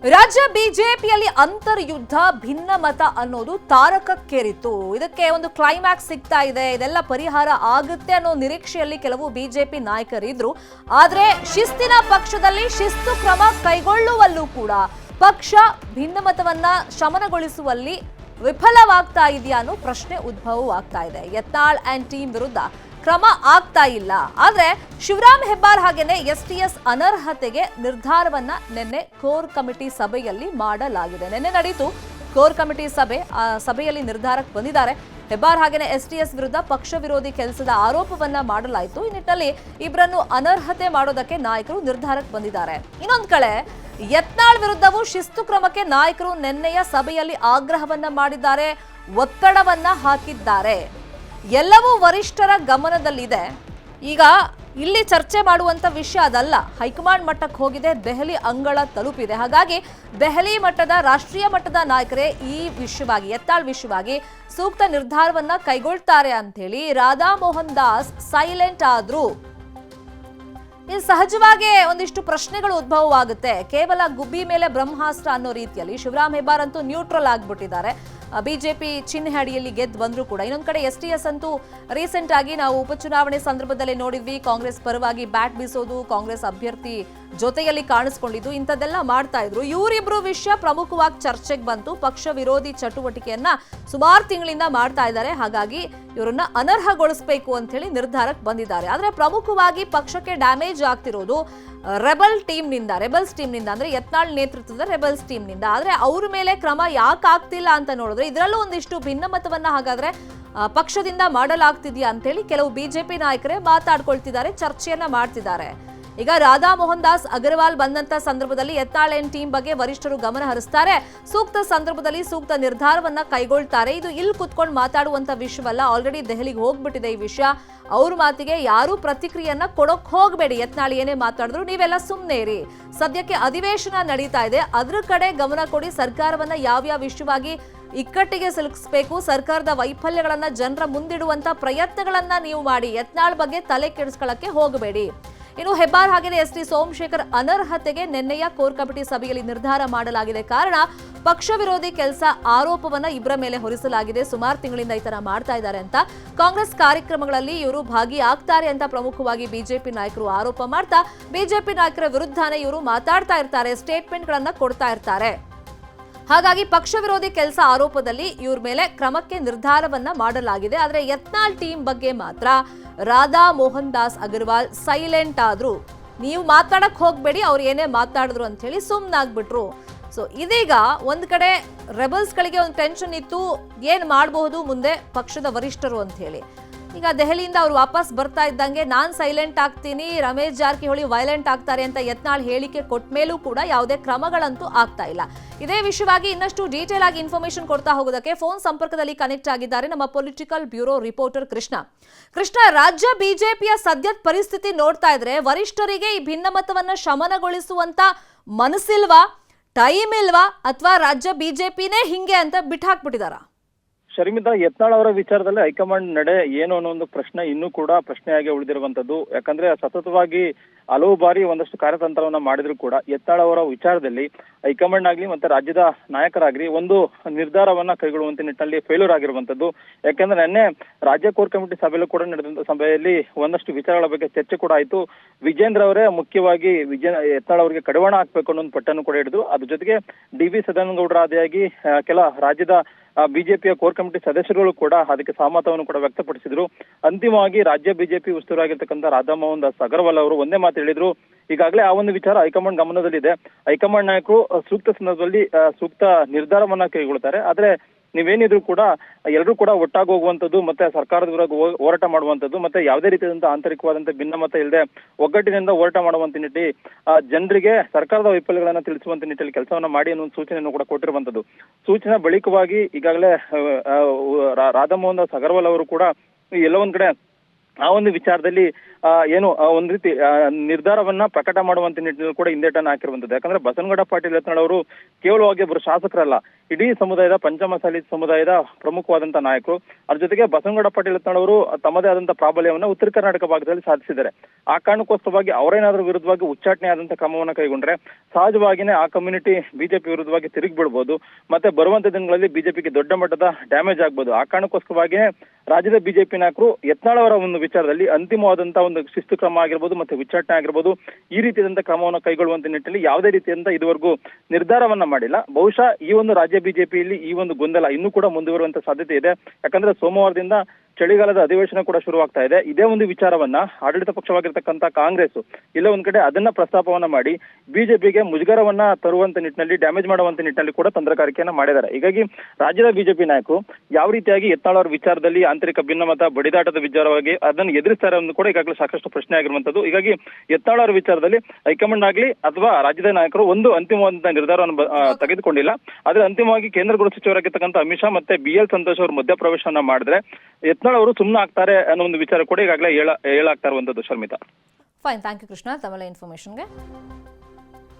ರಾಜ್ಯ ಬಿಜೆಪಿಯಲ್ಲಿ ಅಂತರ್ಯುದ್ಧ ಭಿನ್ನಮತ ಅನ್ನೋದು ತಾರಕಕ್ಕೇರಿತು. ಇದಕ್ಕೆ ಒಂದು ಕ್ಲೈಮ್ಯಾಕ್ಸ್ ಸಿಗ್ತಾ ಇದೆ. ಇದೆಲ್ಲ ಪರಿಹಾರ ಆಗುತ್ತೆ ಅನ್ನೋ ನಿರೀಕ್ಷೆಯಲ್ಲಿ ಕೆಲವು ಬಿಜೆಪಿ ನಾಯಕರಿದ್ರು. ಆದ್ರೆ ಶಿಸ್ತಿನ ಪಕ್ಷದಲ್ಲಿ ಶಿಸ್ತು ಕ್ರಮ ಕೈಗೊಳ್ಳುವಲ್ಲೂ ಕೂಡ ಪಕ್ಷ ಭಿನ್ನಮತವನ್ನ ಶಮನಗೊಳಿಸುವಲ್ಲಿ ವಿಫಲವಾಗ್ತಾ ಇದೆಯಾ ಅನ್ನೋ ಪ್ರಶ್ನೆ ಉದ್ಭವವಾಗ್ತಾ ಇದೆ. ಯತ್ನಾಳ್ ಅಂಡ್ ಟೀಮ್ ವಿರುದ್ಧ ಕ್ರಮ ಆಗ್ತಾ ಇಲ್ಲ. ಆದ್ರೆ ಶಿವರಾಮ್ ಹೆಬ್ಬಾರ್ ಹಾಗೇನೆ ಎಸ್ಟಿಎಸ್ ಅನರ್ಹತೆಗೆ ನಿರ್ಧಾರವನ್ನ ನಿನ್ನೆ ಕೋರ್ ಕಮಿಟಿ ಸಭೆಯಲ್ಲಿ ಮಾಡಲಾಗಿದೆ. ನಿನ್ನೆ ನಡೆಯಿತು ಕೋರ್ ಕಮಿಟಿ ಸಭೆ. ಆ ಸಭೆಯಲ್ಲಿ ನಿರ್ಧಾರಕ್ಕೆ ಬಂದಿದ್ದಾರೆ. ಹೆಬ್ಬಾರ್ ಹಾಗೇನೆ ಎಸ್ಟಿಎಸ್ ವಿರುದ್ಧ ಪಕ್ಷ ವಿರೋಧಿ ಕೆಲಸದ ಆರೋಪವನ್ನ ಮಾಡಲಾಯಿತು. ಈ ನಿಟ್ಟಿನಲ್ಲಿ ಇಬ್ಬರನ್ನು ಅನರ್ಹತೆ ಮಾಡೋದಕ್ಕೆ ನಾಯಕರು ನಿರ್ಧಾರಕ್ಕೆ ಬಂದಿದ್ದಾರೆ. ಇನ್ನೊಂದ್ ಕಡೆ ಯತ್ನಾಳ್ ವಿರುದ್ಧವೂ ಶಿಸ್ತು ಕ್ರಮಕ್ಕೆ ನಾಯಕರು ನಿನ್ನೆಯ ಸಭೆಯಲ್ಲಿ ಆಗ್ರಹವನ್ನ ಮಾಡಿದ್ದಾರೆ, ಒತ್ತಡವನ್ನ ಹಾಕಿದ್ದಾರೆ. ಎಲ್ಲವೂ ವರಿಷ್ಠರ ಗಮನದಲ್ಲಿದೆ. ಈಗ ಇಲ್ಲಿ ಚರ್ಚೆ ಮಾಡುವಂತ ವಿಷಯ ಅದಲ್ಲ. ಹೈಕಮಾಂಡ್ ಮಟ್ಟಕ್ಕೆ ಹೋಗಿದೆ, ದೆಹಲಿ ಅಂಗಳ ತಲುಪಿದೆ. ಹಾಗಾಗಿ ದೆಹಲಿ ಮಟ್ಟದ ರಾಷ್ಟ್ರೀಯ ಮಟ್ಟದ ನಾಯಕರೇ ಈ ವಿಷಯವಾಗಿ ಯತ್ನಾಳ್ ವಿಷಯವಾಗಿ ಸೂಕ್ತ ನಿರ್ಧಾರವನ್ನ ಕೈಗೊಳ್ತಾರೆ ಅಂತ ಹೇಳಿ ರಾಧಾ ಮೋಹನ್ ದಾಸ್ ಸೈಲೆಂಟ್ ಆದ್ರು. ಇದು ಸಹಜವಾಗಿ ಒಂದಿಷ್ಟು ಪ್ರಶ್ನೆಗಳು ಉದ್ಭವವಾಗುತ್ತೆ. ಕೇವಲ ಗುಬ್ಬಿ ಮೇಲೆ ಬ್ರಹ್ಮಾಸ್ತ್ರ ಅನ್ನೋ ರೀತಿಯಲ್ಲಿ ಶಿವರಾಮ್ ಹೆಬ್ಬಾರ್ ಅಂತೂ ನ್ಯೂಟ್ರಲ್ ಆಗ್ಬಿಟ್ಟಿದ್ದಾರೆ. ಬಿಜೆಪಿ ಚಿಹ್ನೆ ಅಡಿಯಲ್ಲಿ ಗೆದ್ದು ಬಂದ್ರು ಕೂಡ. ಇನ್ನೊಂದ್ ಕಡೆ ಎಸ್ಟಿಎಸ್ ಅಂತೂ ರೀಸೆಂಟ್ ಆಗಿ ನಾವು ಉಪಚುನಾವಣೆ ಸಂದರ್ಭದಲ್ಲಿ ನೋಡಿದ್ವಿ, ಕಾಂಗ್ರೆಸ್ ಪರವಾಗಿ ಬ್ಯಾಟ್ ಬೀಸೋದು, ಕಾಂಗ್ರೆಸ್ ಅಭ್ಯರ್ಥಿ ಜೊತೆಯಲ್ಲಿ ಕಾಣಿಸ್ಕೊಂಡಿದ್ದು, ಇಂಥದ್ದೆಲ್ಲ ಮಾಡ್ತಾ ಇದ್ರು. ಇವರಿಬ್ರು ವಿಷಯ ಪ್ರಮುಖವಾಗಿ ಚರ್ಚೆಗೆ ಬಂತು. ಪಕ್ಷ ವಿರೋಧಿ ಚಟುವಟಿಕೆಯನ್ನ ಸುಮಾರು ತಿಂಗಳಿಂದ ಮಾಡ್ತಾ ಇದ್ದಾರೆ. ಹಾಗಾಗಿ ಇವರನ್ನ ಅನರ್ಹಗೊಳಿಸಬೇಕು ಅಂತ ಹೇಳಿ ನಿರ್ಧಾರಕ್ಕೆ ಬಂದಿದ್ದಾರೆ. ಆದ್ರೆ ಪ್ರಮುಖವಾಗಿ ಪಕ್ಷಕ್ಕೆ ಡ್ಯಾಮೇಜ್ ಆಗ್ತಿರೋದು ರೆಬಲ್ಸ್ ಟೀಮ್ನಿಂದ ಅಂದ್ರೆ ಯತ್ನಾಳ್ ನೇತೃತ್ವದ ರೆಬಲ್ಸ್ ಟೀಮ್ನಿಂದ. ಆದ್ರೆ ಅವ್ರ ಮೇಲೆ ಕ್ರಮ ಯಾಕೆ ಆಗ್ತಿಲ್ಲ ಅಂತ ನೋಡಿದ್ರೆ ಇದರಲ್ಲೂ ಒಂದಿಷ್ಟು ಭಿನ್ನಮತವನ್ನ ಹಾಗಾದ್ರೆ ಪಕ್ಷದಿಂದ ಮಾಡಲಾಗ್ತಿದ್ಯಾ ಅಂತ ಹೇಳಿ ಕೆಲವು ಬಿಜೆಪಿ ನಾಯಕರೇ ಮಾತಾಡ್ಕೊಳ್ತಿದ್ದಾರೆ, ಚರ್ಚೆಯನ್ನ ಮಾಡ್ತಿದ್ದಾರೆ. ಈಗ ರಾಧಾ ಮೋಹನ್ ದಾಸ್ ಅಗರ್ವಾಲ್ ಬಂದಂತ ಸಂದರ್ಭದಲ್ಲಿ ಯತ್ನಾಳ್ ಅಂಡ್ ಟೀಮ್ ಬಗ್ಗೆ ವರಿಷ್ಠರು ಗಮನ ಹರಿಸ್ತಾರೆ. ಸೂಕ್ತ ಸಂದರ್ಭದಲ್ಲಿ ಸೂಕ್ತ ನಿರ್ಧಾರವನ್ನ ಕೈಗೊಳ್ತಾರೆ. ಇದು ಇಲ್ಲಿ ಕುತ್ಕೊಂಡು ಮಾತಾಡುವಂತ ವಿಷಯವಲ್ಲ. ಆಲ್ರೆಡಿ ದೆಹಲಿಗೆ ಹೋಗ್ಬಿಟ್ಟಿದೆ ಈ ವಿಷಯ. ಅವ್ರ ಮಾತಿಗೆ ಯಾರು ಪ್ರತಿಕ್ರಿಯೆಯನ್ನ ಕೊಡೋಕ್ ಹೋಗಬೇಡಿ. ಯತ್ನಾಳ್ ಏನೇ ಮಾತಾಡಿದ್ರು ನೀವೆಲ್ಲ ಸುಮ್ಮನೆ ಇರಿ. ಸದ್ಯಕ್ಕೆ ಅಧಿವೇಶನ ನಡೀತಾ ಇದೆ, ಅದ್ರ ಕಡೆ ಗಮನ ಕೊಡಿ. ಸರ್ಕಾರವನ್ನ ಯಾವ್ಯಾವ ವಿಷಯವಾಗಿ ಇಕ್ಕಟ್ಟಿಗೆ ಸಿಲುಕಿಸಬೇಕು, ಸರ್ಕಾರದ ವೈಫಲ್ಯಗಳನ್ನ ಜನರ ಮುಂದಿಡುವಂತ ಪ್ರಯತ್ನಗಳನ್ನ ನೀವು ಮಾಡಿ. ಯತ್ನಾಳ್ ಬಗ್ಗೆ ತಲೆ ಕೆಡಿಸ್ಕೊಳ್ಳಕ್ಕೆ ಹೋಗಬೇಡಿ. ಇನ್ನು ಹೆಬ್ಬಾರ್ ಹಾಗೆಯೇ ಎಸ್ಟಿ ಸೋಮಶೇಖರ್ ಅನರ್ಹತೆಗೆ ನಿನ್ನೆಯ ಕೋರ್ ಕಮಿಟಿ ಸಭೆಯಲ್ಲಿ ನಿರ್ಧಾರ ಮಾಡಲಾಗಿದೆ. ಕಾರಣ ಪಕ್ಷ ವಿರೋಧಿ ಕೆಲಸ ಆರೋಪವನ್ನ ಇಬ್ಬರ ಮೇಲೆ ಹೊರಿಸಲಾಗಿದೆ. ಸುಮಾರು ತಿಂಗಳಿಂದ ಈ ತರ ಮಾಡ್ತಾ ಇದ್ದಾರೆ ಅಂತ, ಕಾಂಗ್ರೆಸ್ ಕಾರ್ಯಕ್ರಮಗಳಲ್ಲಿ ಇವರು ಭಾಗಿಯಾಗ್ತಾರೆ ಅಂತ ಪ್ರಮುಖವಾಗಿ ಬಿಜೆಪಿ ನಾಯಕರು ಆರೋಪ ಮಾಡ್ತಾ ಬಿಜೆಪಿ ನಾಯಕರ ವಿರುದ್ಧನೇ ಇವರು ಮಾತಾಡ್ತಾ ಇರ್ತಾರೆ, ಸ್ಟೇಟ್ಮೆಂಟ್ ಗಳನ್ನ ಕೊಡ್ತಾ ಇರ್ತಾರೆ. ಹಾಗಾಗಿ ಪಕ್ಷ ವಿರೋಧಿ ಕೆಲಸ ಆರೋಪದಲ್ಲಿ ಇವ್ರ ಮೇಲೆ ಕ್ರಮಕ್ಕೆ ನಿರ್ಧಾರವನ್ನ ಮಾಡಲಾಗಿದೆ. ಆದ್ರೆ ಯತ್ನಾಳ್ ಟೀಮ್ ಬಗ್ಗೆ ಮಾತ್ರ ರಾಧಾ ಮೋಹನ್ ದಾಸ್ ಅಗರ್ವಾಲ್ ಸೈಲೆಂಟ್ ಆದ್ರು. ನೀವು ಮಾತಾಡಕ್ ಹೋಗ್ಬೇಡಿ, ಅವ್ರು ಏನೇ ಮಾತಾಡಿದ್ರು ಅಂತ ಹೇಳಿ ಸುಮ್ಮನಾಗ್ಬಿಟ್ರು. ಸೊ ಇದೀಗ ಒಂದ್ ಕಡೆ ರೆಬಲ್ಸ್ ಗಳಿಗೆ ಒಂದು ಟೆನ್ಷನ್ ಇತ್ತು, ಏನ್ ಮಾಡಬಹುದು ಮುಂದೆ ಪಕ್ಷದ ವರಿಷ್ಠರು ಅಂತ ಹೇಳಿ. ಈಗ ದೆಹಲಿಯಿಂದ ಅವ್ರು ವಾಪಸ್ ಬರ್ತಾ ಇದ್ದಂಗೆ ನಾನ್ ಸೈಲೆಂಟ್ ಆಗ್ತೀನಿ, ರಮೇಶ್ ಜಾರಕಿಹೊಳಿ ವೈಲೆಂಟ್ ಆಗ್ತಾರೆ ಅಂತ ಯತ್ನಾಳ್ ಹೇಳಿಕೆ ಕೊಟ್ಟ ಮೇಲೂ ಕೂಡ ಯಾವುದೇ ಕ್ರಮಗಳಂತೂ ಆಗ್ತಾ ಇಲ್ಲ. ಇದೇ ವಿಷಯವಾಗಿ ಇನ್ನಷ್ಟು ಡೀಟೇಲ್ ಆಗಿ ಇನ್ಫಾರ್ಮೇಶನ್ ಕೊಡ್ತಾ ಹೋಗೋದಕ್ಕೆ ಫೋನ್ ಸಂಪರ್ಕದಲ್ಲಿ ಕನೆಕ್ಟ್ ಆಗಿದ್ದಾರೆ ನಮ್ಮ ಪೊಲಿಟಿಕಲ್ ಬ್ಯೂರೋ ರಿಪೋರ್ಟರ್ ಕೃಷ್ಣ. ರಾಜ್ಯ ಬಿಜೆಪಿಯ ಸದ್ಯದ ಪರಿಸ್ಥಿತಿ ನೋಡ್ತಾ ಇದ್ರೆ ವರಿಷ್ಠರಿಗೆ ಈ ಭಿನ್ನಮತವನ್ನ ಶಮನಗೊಳಿಸುವಂತ ಮನಸ್ಸಿಲ್ವಾ, ಟೈಮ್ ಇಲ್ವಾ, ಅಥವಾ ರಾಜ್ಯ ಬಿಜೆಪಿನೇ ಹಿಂಗೆ ಅಂತ ಬಿಟ್ಟಾಕ್ಬಿಟ್ಟಿದಾರ? ಶರ್ಮಿತಾ, ಯತ್ನಾಳ್ ಅವರ ವಿಚಾರದಲ್ಲಿ ಹೈಕಮಾಂಡ್ ನಡೆ ಏನು ಅನ್ನೋ ಒಂದು ಪ್ರಶ್ನೆ ಇನ್ನೂ ಕೂಡ ಪ್ರಶ್ನೆಯಾಗಿ ಉಳಿದಿರುವಂತದ್ದು. ಯಾಕಂದ್ರೆ ಸತತವಾಗಿ ಹಲವು ಬಾರಿ ಒಂದಷ್ಟು ಕಾರ್ಯತಂತ್ರವನ್ನ ಮಾಡಿದ್ರು ಕೂಡ ಯತ್ನಾಳ್ ಅವರ ವಿಚಾರದಲ್ಲಿ ಹೈಕಮಾಂಡ್ ಆಗ್ಲಿ ಮತ್ತೆ ರಾಜ್ಯದ ನಾಯಕರಾಗ್ಲಿ ಒಂದು ನಿರ್ಧಾರವನ್ನ ಕೈಗೊಳ್ಳುವಂತ ನಿಟ್ಟಿನಲ್ಲಿ ಫೇಲ್ಯೂರ್ ಆಗಿರುವಂತದ್ದು. ಯಾಕಂದ್ರೆ ನಿನ್ನೆ ರಾಜ್ಯ ಕೋರ್ ಕಮಿಟಿ ಸಭೆಯಲ್ಲೂ ಕೂಡ ನಡೆದಂತ ಸಭೆಯಲ್ಲಿ ಒಂದಷ್ಟು ವಿಚಾರಗಳ ಬಗ್ಗೆ ಚರ್ಚೆ ಕೂಡ ಆಯ್ತು. ವಿಜೇಂದ್ರ ಅವರೇ ಮುಖ್ಯವಾಗಿ ಯತ್ನಾಳ್ ಅವರಿಗೆ ಕಡಿವಾಣ ಹಾಕ್ಬೇಕು ಅನ್ನೋ ಒಂದು ಪಟ್ಟನ್ನು ಕೂಡ ಹಿಡಿದು, ಅದ್ರ ಜೊತೆಗೆ ಡಿ.ವಿ. ಸದಾನಂದಗೌಡರ ಆದಿಯಾಗಿ ಕೆಲ ರಾಜ್ಯದ ಬಿಜೆಪಿಯ ಕೋರ್ ಕಮಿಟಿ ಸದಸ್ಯರುಗಳು ಕೂಡ ಅದಕ್ಕೆ ಸಹಮತವನ್ನು ಕೂಡ ವ್ಯಕ್ತಪಡಿಸಿದ್ರು. ಅಂತಿಮವಾಗಿ ರಾಜ್ಯ ಬಿಜೆಪಿ ಉಸ್ತುವಾರಿಯಾಗಿರ್ತಕ್ಕಂಥ ರಾಧಾ ಮೋಹನ್ ದಾಸ್ ಅಗರ್ವಾಲ್ ಅವರು ಒಂದೇ ಮಾತು ಹೇಳಿದ್ರು, ಈಗಾಗಲೇ ಆ ಒಂದು ವಿಚಾರ ಹೈಕಮಾಂಡ್ ಗಮನದಲ್ಲಿದೆ. ಹೈಕಮಾಂಡ್ ನಾಯಕರು ಸೂಕ್ತ ಸಂದರ್ಭದಲ್ಲಿ ಸೂಕ್ತ ನಿರ್ಧಾರವನ್ನ ಕೈಗೊಳ್ಳುತ್ತಾರೆ. ಆದ್ರೆ ನೀವೇನಿದ್ರು ಕೂಡ ಎಲ್ಲರೂ ಕೂಡ ಒಟ್ಟಾಗಿ ಹೋಗುವಂತದ್ದು ಮತ್ತೆ ಸರ್ಕಾರದ ವಿರುದ್ಧ ಹೋರಾಟ ಮಾಡುವಂತದ್ದು ಮತ್ತೆ ಯಾವುದೇ ರೀತಿಯಾದಂತಹ ಆಂತರಿಕವಾದಂತಹ ಭಿನ್ನಮತ ಇಲ್ಲದೆ ಒಗ್ಗಟ್ಟಿನಿಂದ ಹೋರಾಟ ಮಾಡುವಂತ ನಿಟ್ಟಿನಲ್ಲಿ ಜನರಿಗೆ ಸರ್ಕಾರದ ವೈಫಲ್ಯಗಳನ್ನ ತಿಳಿಸುವಂತ ನಿಟ್ಟಿನಲ್ಲಿ ಕೆಲಸವನ್ನ ಮಾಡಿ ಅನ್ನೋ ಸೂಚನೆಯನ್ನು ಕೂಡ ಕೊಟ್ಟಿರುವಂತದ್ದು. ಸೂಚನೆ ಬಳಿಕವಾಗಿ ಈಗಾಗಲೇ ರಾಧಾ ಮೋಹನ್ ದಾಸ್ ಅಗರ್ವಾಲ್ ಅವರು ಕೂಡ ಎಲ್ಲ ಒಂದ್ ಕಡೆ ಆ ಒಂದು ವಿಚಾರದಲ್ಲಿ ಏನು ಒಂದ್ ರೀತಿ ನಿರ್ಧಾರವನ್ನ ಪ್ರಕಟ ಮಾಡುವಂತ ನಿಟ್ಟಿನಲ್ಲಿ ಕೂಡ ಹಿಂದೇಟನ್ನ ಹಾಕಿರುವಂತದ್ದು. ಯಾಕಂದ್ರೆ ಬಸನಗೌಡ ಪಾಟೀಲ್ ಯತ್ನಾಳ್ ಅವರು ಕೇವಲವಾಗಿ ಒಬ್ಬರು ಶಾಸಕರಲ್ಲ, ಇಡೀ ಸಮುದಾಯದ ಪಂಚಮಸಾಲಿ ಸಮುದಾಯದ ಪ್ರಮುಖವಾದಂತಹ ನಾಯಕರು. ಅದ್ರ ಜೊತೆಗೆ ಬಸವನಗೌಡ ಪಾಟೀಲ್ ಯತ್ನಾಳ್ ಅವರು ತಮ್ಮದೇ ಆದಂತಹ ಪ್ರಾಬಲ್ಯವನ್ನ ಉತ್ತರ ಕರ್ನಾಟಕ ಭಾಗದಲ್ಲಿ ಸಾಧಿಸಿದ್ದಾರೆ. ಆ ಕಾರಣಕ್ಕೋಸ್ಕರವಾಗಿ ಅವರೇನಾದ್ರೂ ವಿರುದ್ಧವಾಗಿ ಉಚ್ಚಾಟನೆ ಆದಂತಹ ಕ್ರಮವನ್ನು ಕೈಗೊಂಡ್ರೆ ಸಹಜವಾಗಿನೇ ಆ ಕಮ್ಯುನಿಟಿ ಬಿಜೆಪಿ ವಿರುದ್ಧವಾಗಿ ತಿರುಗಿ ಬಿಡ್ಬೋದು. ಮತ್ತೆ ಬರುವಂತ ದಿನಗಳಲ್ಲಿ ಬಿಜೆಪಿಗೆ ದೊಡ್ಡ ಮಟ್ಟದ ಡ್ಯಾಮೇಜ್ ಆಗ್ಬೋದು. ಆ ಕಾರಣಕ್ಕೋಸ್ಕರವಾಗಿ ರಾಜ್ಯದ ಬಿಜೆಪಿ ನಾಯಕರು ಯತ್ನಾಳ್ ಅವರ ಒಂದು ವಿಚಾರದಲ್ಲಿ ಅಂತಿಮವಾದಂತಹ ಒಂದು ಶಿಸ್ತು ಕ್ರಮ ಆಗಿರ್ಬೋದು ಮತ್ತೆ ಉಚ್ಚಾಟನೆ ಆಗಿರ್ಬೋದು ಈ ರೀತಿಯಾದಂತಹ ಕ್ರಮವನ್ನು ಕೈಗೊಳ್ಳುವಂತ ನಿಟ್ಟಿನಲ್ಲಿ ಯಾವುದೇ ರೀತಿಯಿಂದ ಇದುವರೆಗೂ ನಿರ್ಧಾರವನ್ನ ಮಾಡಿಲ್ಲ. ಬಹುಶಃ ಈ ಒಂದು ರಾಜ್ಯ ಬಿಜೆಪಿಯಲ್ಲಿ ಈ ಒಂದು ಗೊಂದಲ ಇನ್ನೂ ಕೂಡ ಮುಂದುವರುವಂತ ಸಾಧ್ಯತೆ ಇದೆ. ಯಾಕಂದ್ರೆ ಸೋಮವಾರದಿಂದ ಚಳಿಗಾಲದ ಅಧಿವೇಶನ ಕೂಡ ಶುರುವಾಗ್ತಾ ಇದೆ. ಇದೇ ಒಂದು ವಿಚಾರವನ್ನ ಆಡಳಿತ ಪಕ್ಷವಾಗಿರ್ತಕ್ಕಂಥ ಕಾಂಗ್ರೆಸ್ ಇಲ್ಲ ಒಂದ್ ಕಡೆ ಅದನ್ನ ಪ್ರಸ್ತಾಪವನ್ನ ಮಾಡಿ ಬಿಜೆಪಿಗೆ ಮುಜುಗರವನ್ನ ತರುವಂತ ನಿಟ್ಟಿನಲ್ಲಿ ಡ್ಯಾಮೇಜ್ ಮಾಡುವಂತ ನಿಟ್ಟಿನಲ್ಲಿ ಕೂಡ ತಂತ್ರಗಾರಿಕೆಯನ್ನ ಮಾಡಿದ್ದಾರೆ. ಹೀಗಾಗಿ ರಾಜ್ಯದ ಬಿಜೆಪಿ ನಾಯಕರು ಯಾವ ರೀತಿಯಾಗಿ ಯತ್ನಾಳ್ ಅವರ ವಿಚಾರದಲ್ಲಿ ಆಂತರಿಕ ಭಿನ್ನಮತ ಬಡಿದಾಟದ ವಿಚಾರವಾಗಿ ಅದನ್ನು ಎದುರಿಸ್ತಾರೆ ಅನ್ನೋದು ಕೂಡ ಈಗಾಗಲೇ ಸಾಕಷ್ಟು ಪ್ರಶ್ನೆ ಆಗಿರುವಂತದ್ದು. ಹೀಗಾಗಿ ಯತ್ನಾಳ್ ಅವರ ವಿಚಾರದಲ್ಲಿ ಹೈಕಮಾಂಡ್ ಆಗ್ಲಿ ಅಥವಾ ರಾಜ್ಯದ ನಾಯಕರು ಒಂದು ಅಂತಿಮವಾದಂತಹ ನಿರ್ಧಾರವನ್ನು ತೆಗೆದುಕೊಂಡಿಲ್ಲ. ಆದ್ರೆ ಅಂತಿಮವಾಗಿ ಕೇಂದ್ರ ಗೃಹ ಸಚಿವರಾಗಿರ್ತಕ್ಕಂಥ ಅಮಿತ್ ಶಾ ಮತ್ತೆ BL ಸಂತೋಷ್ ಅವರು ಮಧ್ಯಪ್ರವೇಶವನ್ನ ಮಾಡಿದ್ರೆ ಯತ್ನಾಳ್ ಅವರು ಸುಮ್ಮನೆ ಆಗ್ತಾರೆ ಅನ್ನೋ ಒಂದು ವಿಚಾರ ಕೂಡ ಈಗಾಗಲೇ ಹೇಳಾಗ್ತಾ ಇರುವಂತದ್ದು. Sharmita. Fine, thank you Krishna ತಮ್ಮೆಲ್ಲ ಇನ್ಫಾರ್ಮೇಶನ್ಗೆ.